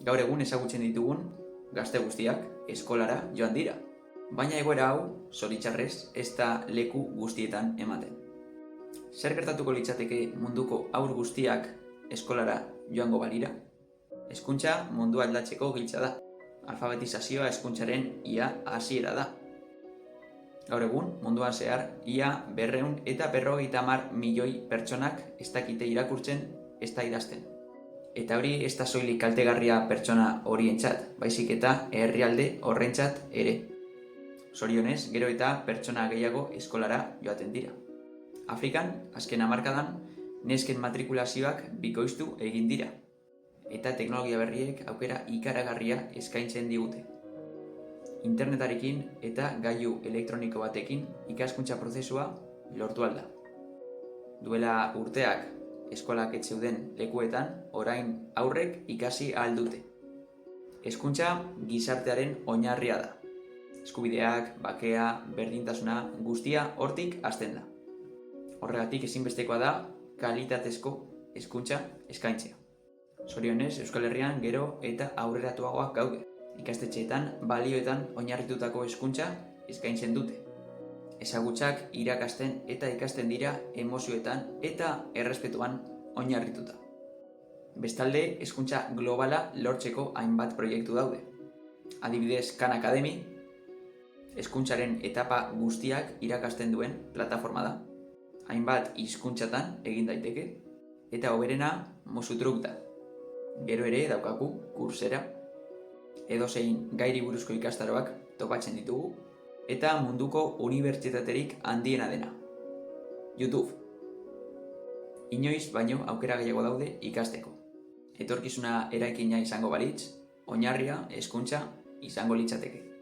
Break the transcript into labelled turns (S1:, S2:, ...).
S1: Gaur egun ezagutzen ditugun gazte guztiak eskolara joan dira. Baina egoera hau, zoritxarrez, ez da leku guztietan ematen. Zer gertatuko litzateke munduko haur guztiak eskolara joango balira? Hezkuntza mundua aldatzeko giltza da. Alfabetizazioa hezkuntzaren ia hasiera da. Gaur egun, munduan zehar, ia 250 milioi pertsonak ez dakite irakurtzen, ez da idazten. Eta hori ez da soilik kaltegarria pertsona horientzat, baizik eta herrialde horrentzat ere. Zorionez, gero eta pertsona gehiago eskolara joaten dira. Afrikan, azken hamarkadan, nesken matrikulazioak bikoiztu egin dira. Eta teknologia berriek aukera ikaragarria eskaintzen digute. Internetarekin eta gailu elektroniko batekin ikaskuntza prozesua lortu alda. Duela urteak eskolak ez zeuden lekuetan, orain aurrek ikasi ahal dute. Hezkuntza gizartearen oinarria da. Eskubideak, bakea, berdintasuna guztia hortik hasten da. Horregatik ezinbestekoa da kalitatezko hezkuntza eskaintzea. Zorionez, Euskal Herrian gero eta aurreratuagoak gaude. Ikastetxeetan balioetan oinarritutako hezkuntza eskaintzen dute. Ezagutzak irakasten eta ikasten dira emozioetan eta errespetuan oinarrituta. Bestalde, hezkuntza globala lortzeko hainbat proiektu daude. Adibidez, Khan Academy, hezkuntzaren etapa guztiak irakasten duen plataforma da. Hainbat hizkuntzatan egin daiteke, eta hoberena Mosutruk da. Gero ere daukagu Coursera, edozein gairi buruzko ikastaroak topatzen ditugu, eta munduko unibertsitaterik handiena dena, YouTube. Inoiz baino aukera gehiago daude ikasteko. Etorkizuna eraikina izango balitz, oinarria hezkuntza izango litzateke.